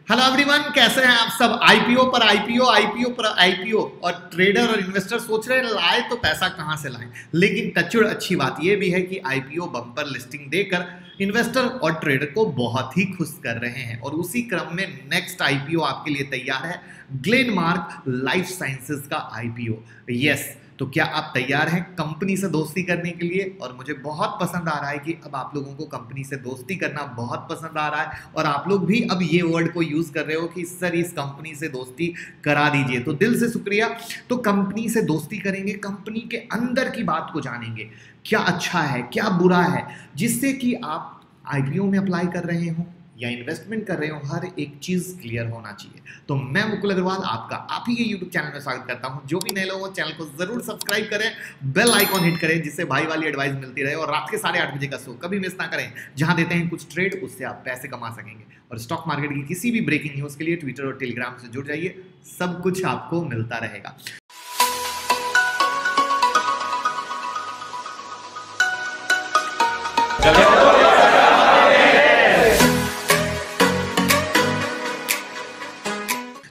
Hello everyone, कैसे हैं आप सब। आईपीओ पर आईपीओ, आईपीओ पर आईपीओ, और ट्रेडर और इन्वेस्टर सोच रहे हैं लाए तो पैसा कहां से लाएं। लेकिन टचवुड अच्छी बात यह भी है कि आईपीओ बम्पर लिस्टिंग देकर इन्वेस्टर और ट्रेडर को बहुत ही खुश कर रहे हैं। और उसी क्रम में नेक्स्ट आईपीओ आपके लिए तैयार है, ग्लेनमार्क लाइफ साइंसेज का आईपीओ। यस, तो क्या आप तैयार हैं कंपनी से दोस्ती करने के लिए। और मुझे बहुत पसंद आ रहा है कि अब आप लोगों को कंपनी से दोस्ती करना बहुत पसंद आ रहा है, और आप लोग भी अब ये वर्ड को यूज कर रहे हो कि सर इस कंपनी से दोस्ती करा दीजिए। तो दिल से शुक्रिया। तो कंपनी से दोस्ती करेंगे, कंपनी के अंदर की बात को जानेंगे, क्या अच्छा है क्या बुरा है, जिससे कि आप आईपीओ में अप्लाई कर रहे हो या इन्वेस्टमेंट कर रहे हो, हर एक चीज क्लियर होना चाहिए। तो मैं मुकुल अग्रवाल आपका आप ही के यूट्यूब चैनल में स्वागत करता हूं। जो भी नए लोग हो चैनल को जरूर सब्सक्राइब करें, बेल आइकॉन हिट करें, जिससे भाई वाली एडवाइस मिलती रहे। और रात के 8:30 बजे का शो कभी मिस ना करें, जहां देते हैं कुछ ट्रेड, उससे आप पैसे कमा सकेंगे। और स्टॉक मार्केट की किसी भी ब्रेकिंग न्यूज के लिए ट्विटर और टेलीग्राम से जुड़ जाइए, सब कुछ आपको मिलता रहेगा।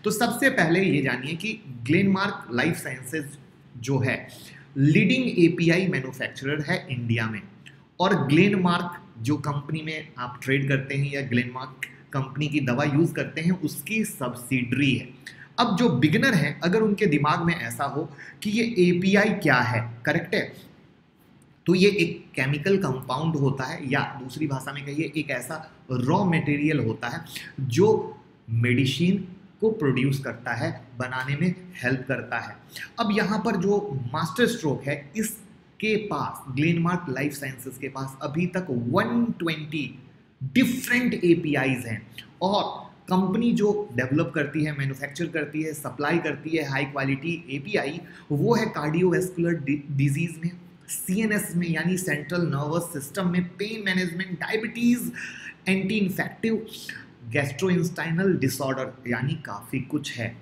तो सबसे पहले ये जानिए कि ग्लेनमार्क लाइफ साइंसेज जो है लीडिंग एपीआई मैन्युफैक्चरर है इंडिया में। और ग्लेनमार्क जो कंपनी में आप ट्रेड करते हैं या ग्लेनमार्क कंपनी की दवा यूज करते हैं, उसकी सब्सिडरी है। अब जो बिगिनर है, अगर उनके दिमाग में ऐसा हो कि ये एपीआई क्या है, करेक्ट है, तो ये एक केमिकल कंपाउंड होता है, या दूसरी भाषा में कहिए एक ऐसा रॉ मटेरियल होता है जो मेडिसिन को प्रोड्यूस करता है, बनाने में हेल्प करता है। अब यहाँ पर जो मास्टर स्ट्रोक है, इसके पास ग्लेनमार्क लाइफ साइंसेज के पास अभी तक 120 डिफरेंट एपीआईज हैं। और कंपनी जो डेवलप करती है, मैन्युफैक्चर करती है, सप्लाई करती है हाई क्वालिटी एपीआई, वो है कार्डियोवैस्कुलर डिजीज में, सीएनएस में यानी सेंट्रल नर्वस सिस्टम में, pain management, diabetes, anti infective, gastrointestinal disorder, यानी काफी कुछ है।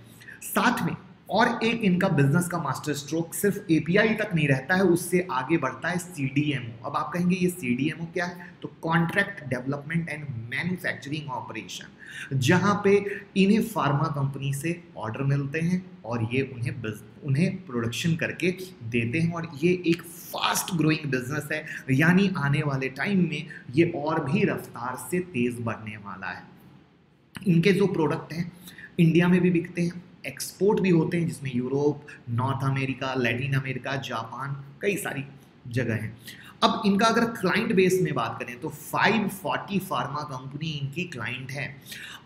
साथ में और एक इनका बिजनेस का मास्टर स्ट्रोक सिर्फ एपीआई तक नहीं रहता है, उससे आगे बढ़ता है सीडीएमओ। अब आप कहेंगे ये सीडीएमओ क्या है, तो contract development and manufacturing operation, जहां पे इन्हें फार्मा कंपनी से ऑर्डर मिलते हैं और ये उन्हें प्रोडक्शन करके देते हैं। और ये एक फास्ट ग्रोइंग बिजनेस है, यानी आने वाले टाइम में ये और भी रफ्तार से तेज बढ़ने वाला है। इनके जो प्रोडक्ट हैं इंडिया में भी बिकते हैं, एक्सपोर्ट भी होते हैं, जिसमें Europe, north America, Latin America, Japan, कई सारी जगह हैं। अब इनका अगर क्लाइंट बेस में बात करें तो 540 फार्मा कंपनी इनकी क्लाइंट है।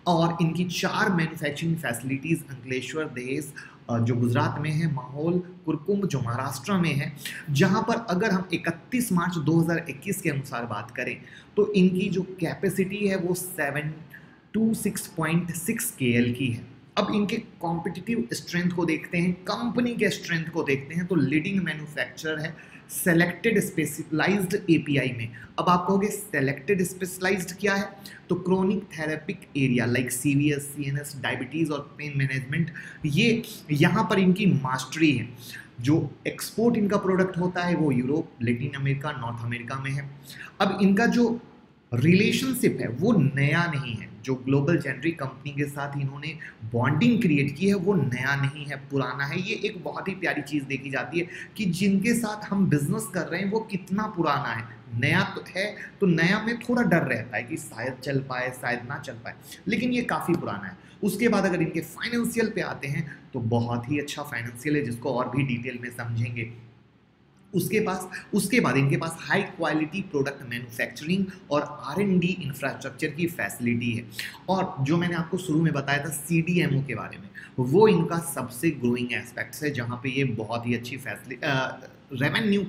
और इनकी 4 मैन्युफैक्चरिंग फैसिलिटीज अंकलेश्वर, दहेज जो गुजरात में है, माहौल, कुरकुम जो महाराष्ट्र में है, जहां पर अगर हम 31 मार्च 2021 के अनुसार बात करें तो इनकी जो कैपेसिटी है वो 726.6 KL की है। अब इनके कॉम्पिटिटिव स्ट्रेंथ को देखते हैं, कंपनी के स्ट्रेंथ को देखते हैं, तो लीडिंग मैन्युफैक्चरर है सेलेक्टेड स्पेशलाइज्ड एपीआई में। अब आप कहोगे सेलेक्टेड स्पेशलाइज्ड क्या है, तो chronic therapeutic area like CVS, CNS, diabetes और पेन मैनेजमेंट, ये यहाँ पर इनकी मास्टरी है। जो एक्सपोर्ट इनका प्रोडक्ट होता है वो Europe, Latin America, north America में है। अब इनका जो रिलेशनशिप है वो नया नहीं है, जो ग्लोबल जेनरिक कंपनी के साथ इन्होंने बॉन्डिंग क्रिएट की है वो नया नहीं है, पुराना है। ये एक बहुत ही प्यारी चीज़ देखी जाती है कि जिनके साथ हम बिजनेस कर रहे हैं वो कितना पुराना है। नया तो है, तो नया में थोड़ा डर रहता है कि शायद चल पाए शायद ना चल पाए, लेकिन ये काफ़ी पुराना है। उसके बाद अगर इनके फाइनेंशियल पे आते हैं तो बहुत ही अच्छा फाइनेंशियल है, जिसको और भी डिटेल में समझेंगे। उसके बाद इनके पास हाई क्वालिटी प्रोडक्ट मैन्युफैक्चरिंग और R&D इंफ्रास्ट्रक्चर की फैसिलिटी है। और जो मैंने आपको शुरू में बताया था सीडीएमओ के बारे में, वो इनका सबसे ग्रोइंग एस्पेक्ट्स है, जहां पे ये बहुत ही अच्छी रेवेन्यू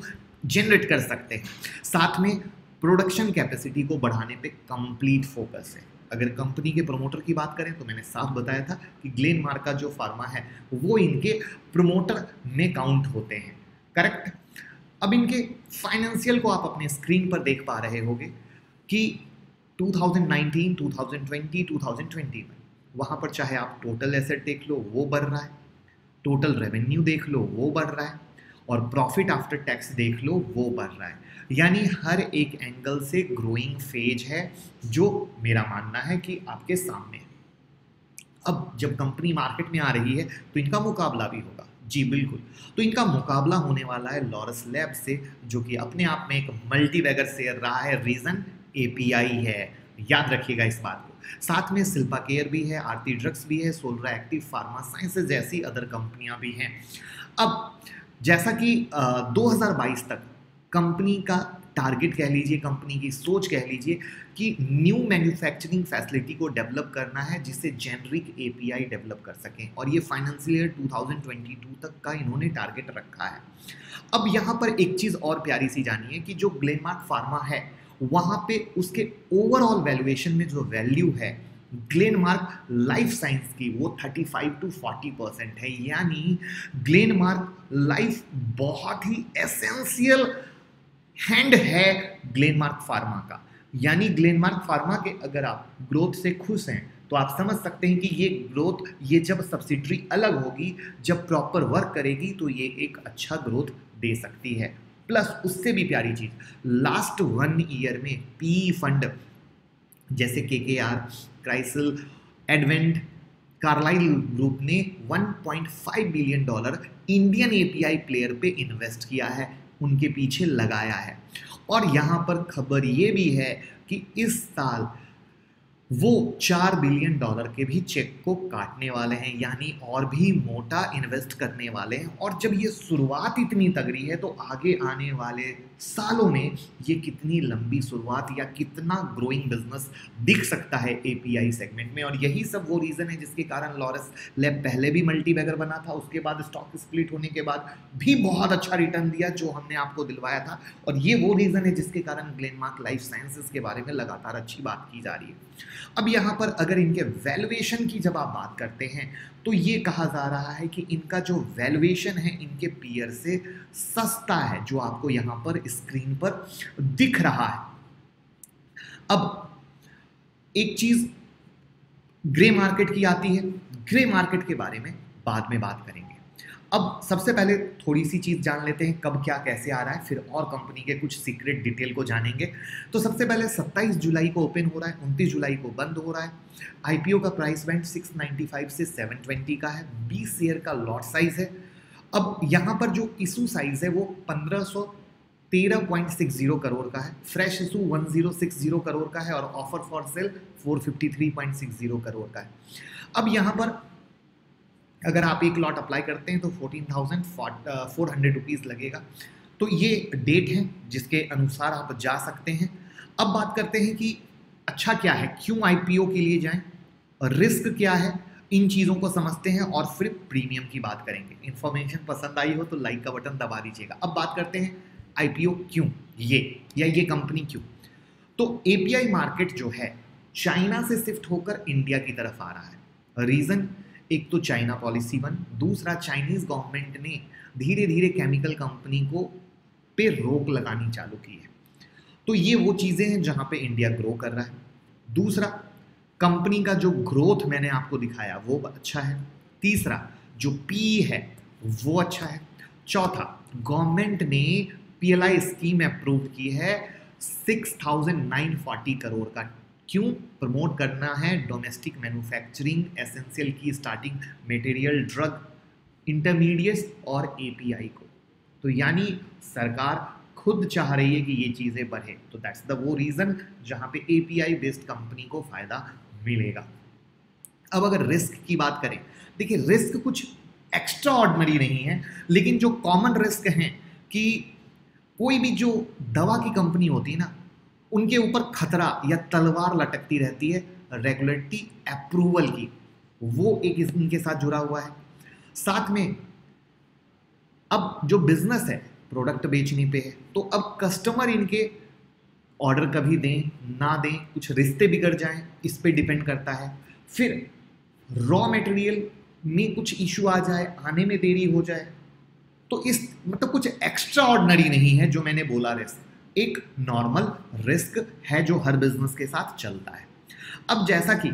जनरेट कर सकते हैं। साथ में प्रोडक्शन कैपेसिटी को बढ़ाने पे कंप्लीट फोकस है। अगर कंपनी के प्रमोटर की बात करें तो मैंने साफ बताया था कि ग्लेनमार्क का जो फार्मा है वो इनके प्रमोटर में काउंट होते हैं, करेक्ट। अब इनके फाइनेंशियल को आप अपने स्क्रीन पर देख पा रहे होंगे कि 2019, 2020, 2021 वहाँ पर चाहे आप टोटल एसेट देख लो वो बढ़ रहा है, टोटल रेवेन्यू देख लो वो बढ़ रहा है, और प्रॉफिट आफ्टर टैक्स देख लो वो बढ़ रहा है। यानी हर एक एंगल से ग्रोइंग फेज है, जो मेरा मानना है कि आपके सामने है। अब जब कंपनी मार्केट में आ रही है तो इनका मुकाबला भी होगा। जी बिल्कुल। तो इनका मुकाबला होने वाला है लॉरस लैब से, जो कि अपने आप में एक मल्टीबैगर शेयर रहा है। रीजन एपीआई है, याद रखिएगा इस बात को। साथ में शिल्पा केयर भी है, आरती ड्रग्स भी है, सोलरा एक्टिव फार्मा साइंसेज जैसी अदर कंपनियां भी हैं। अब जैसा कि 2022 तक कंपनी का टारगेट कह लीजिए, कंपनी की सोच कह लीजिए कि न्यू मैन्युफैक्चरिंग फैसिलिटी को डेवलप करना है जिससे जेनरिक एपीआई डेवलप कर सकें, और ये फाइनेंशियल ईयर 2022 तक का इन्होंने टारगेट रखा है। अब यहाँ पर एक चीज़ और प्यारी सी जानिए कि जो ग्लेनमार्क फार्मा है वहाँ पे उसके ओवरऑल वैल्यूएशन में जो वैल्यू है ग्लेनमार्क लाइफ साइंस की वो 35 to 40% है। यानी ग्लेनमार्क लाइफ बहुत ही एसेंशियल हैंड है ग्लेनमार्क फार्मा का। यानी ग्लेनमार्क फार्मा के अगर आप ग्रोथ से खुश हैं तो आप समझ सकते हैं कि ये ग्रोथ, ये जब सब्सिडरी अलग होगी, जब प्रॉपर वर्क करेगी तो ये एक अच्छा ग्रोथ दे सकती है। प्लस उससे भी प्यारी चीज, लास्ट 1 ईयर में पी फंड जैसे KKR, CRISIL, advent, Carlisle group ने $1.5 बिलियन इंडियन एपीआई प्लेयर पे इन्वेस्ट किया है, उनके पीछे लगाया है। और यहाँ पर खबर ये भी है कि इस साल वो $4 बिलियन के भी चेक को काटने वाले हैं, यानी और भी मोटा इन्वेस्ट करने वाले हैं। और जब ये शुरुआत इतनी तगड़ी है तो आगे आने वाले सालों में ये कितनी लंबी शुरुआत या कितना ग्रोइंग बिजनेस दिख सकता है एपीआई सेगमेंट में। और यही सब वो रीज़न है जिसके कारण लॉरस लैब पहले भी मल्टीबैगर बना था, उसके बाद स्टॉक स्प्लिट होने के बाद भी बहुत अच्छा रिटर्न दिया जो हमने आपको दिलवाया था। और ये वो रीज़न है जिसके कारण ग्लेनमार्क लाइफ साइंसेज के बारे में लगातार अच्छी बात की जा रही है। अब यहाँ पर अगर इनके वैल्यूएशन की जब आप बात करते हैं तो ये कहा जा रहा है कि इनका जो वैल्यूएशन है इनके पीयर से सस्ता है, जो आपको यहाँ पर स्क्रीन पर दिख रहा है। अब एक चीज ग्रे मार्केट की आती है, ग्रे मार्केट के बारे में बाद में बात करेंगे। अब सबसे पहले थोड़ी सी चीज़ जान लेते हैं कब क्या कैसे आ रहा है, फिर और कंपनी के कुछ सीक्रेट डिटेल को जानेंगे। तो सबसे पहले 27 जुलाई को ओपन हो रहा है, 29 जुलाई को बंद हो रहा है। आईपीओ का प्राइस बैंड 695 से 720 का है, 20 शेयर का लॉट साइज है। अब यहाँ पर जो इशू साइज है वो 1513.60 करोड़ का है, फ्रेश इशू 1060 करोड़ का है और ऑफर फॉर सेल 453.60 करोड़ का है। अब यहाँ पर अगर आप एक लॉट अप्लाई करते हैं तो 14,400 रुपीज़ लगेगा। तो ये डेट है जिसके अनुसार आप जा सकते हैं। अब बात करते हैं कि अच्छा क्या है, क्यों आईपीओ के लिए जाएं, रिस्क क्या है, इन चीज़ों को समझते हैं और फिर प्रीमियम की बात करेंगे। इन्फॉर्मेशन पसंद आई हो तो लाइक का बटन दबा दीजिएगा। अब बात करते हैं आईपीओ क्यों, ये कंपनी क्यों। तो एपीआई मार्केट जो है चाइना से शिफ्ट होकर इंडिया की तरफ आ रहा है। रीज़न, एक तो चाइना पॉलिसी 1, दूसरा चाइनीज गवर्नमेंट ने धीरे धीरे केमिकल कंपनी को पे रोक लगानी चालू की है। तो ये वो चीज़ें हैं जहां पे इंडिया ग्रो कर रहा है। दूसरा, कंपनी का जो ग्रोथ मैंने आपको दिखाया वो अच्छा है। तीसरा, जो पी है वो अच्छा है। चौथा, गवर्नमेंट ने पीएलआई स्कीम अप्रूव की है 6,940 करोड़ का। क्यों? प्रमोट करना है डोमेस्टिक मैन्युफैक्चरिंग, एसेंशियल की स्टार्टिंग मटेरियल, ड्रग, इंटरमीडिएट्स और एपीआई को। तो यानी सरकार खुद चाह रही है कि ये चीज़ें बढ़े। तो दैट्स द वो रीज़न जहाँ पे एपीआई बेस्ड कंपनी को फ़ायदा मिलेगा। अब अगर रिस्क की बात करें, देखिए रिस्क कुछ एक्स्ट्रा ऑर्डिनरी नहीं है, लेकिन जो कॉमन रिस्क हैं कि कोई भी जो दवा की कंपनी होती है ना, उनके ऊपर खतरा या तलवार लटकती रहती है रेगुलेटरी अप्रूवल की, वो एक इनके साथ जुड़ा हुआ है। साथ में अब जो बिजनेस है प्रोडक्ट बेचने पे है, तो अब कस्टमर इनके ऑर्डर कभी दें ना दें, कुछ रिश्ते बिगड़ जाएं, इस पे डिपेंड करता है। फिर रॉ मटेरियल में कुछ इशू आ जाए, आने में देरी हो जाए, तो इस मतलब कुछ एक्स्ट्रा ऑर्डिनरी नहीं है जो मैंने बोला रिस्क, एक नॉर्मल रिस्क है जो हर बिजनेस के साथ चलता है। अब जैसा कि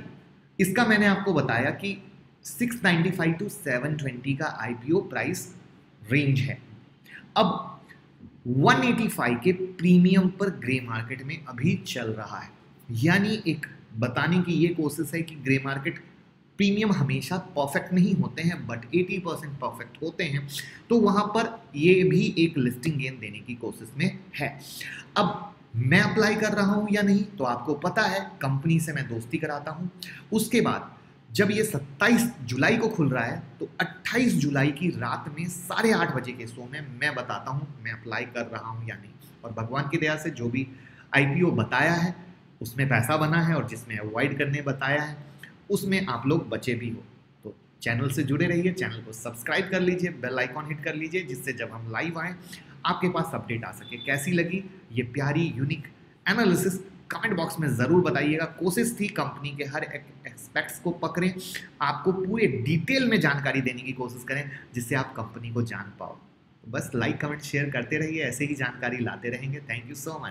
इसका मैंने आपको बताया कि 695 to 720 का आईपीओ प्राइस रेंज है। अब 185 के प्रीमियम पर ग्रे मार्केट में अभी चल रहा है। यानी एक बताने की ये कोशिश है कि ग्रे मार्केट प्रीमियम हमेशा परफेक्ट नहीं होते हैं बट 80% परफेक्ट होते हैं, तो वहाँ पर ये भी एक लिस्टिंग गेन देने की कोशिश में है। अब मैं अप्लाई कर रहा हूँ या नहीं तो आपको पता है, कंपनी से मैं दोस्ती कराता हूँ। उसके बाद जब ये 27 जुलाई को खुल रहा है तो 28 जुलाई की रात में 8:30 बजे के शो में मैं बताता हूँ मैं अप्लाई कर रहा हूँ या नहीं। और भगवान की दया से जो भी IPO बताया है उसमें पैसा बना है, और जिसमें अवॉइड करने बताया है उसमें आप लोग बचे भी हो। तो चैनल से जुड़े रहिए, चैनल को सब्सक्राइब कर लीजिए, बेल आइकॉन हिट कर लीजिए, जिससे जब हम लाइव आएँ आपके पास अपडेट आ सके। कैसी लगी ये प्यारी यूनिक एनालिसिस कमेंट बॉक्स में ज़रूर बताइएगा। कोशिश थी कंपनी के हर एक्सपेक्ट्स को पकड़ें, आपको पूरे डिटेल में जानकारी देने की कोशिश करें जिससे आप कंपनी को जान पाओ। बस लाइक कमेंट शेयर करते रहिए, ऐसे ही जानकारी लाते रहेंगे। Thank you so much.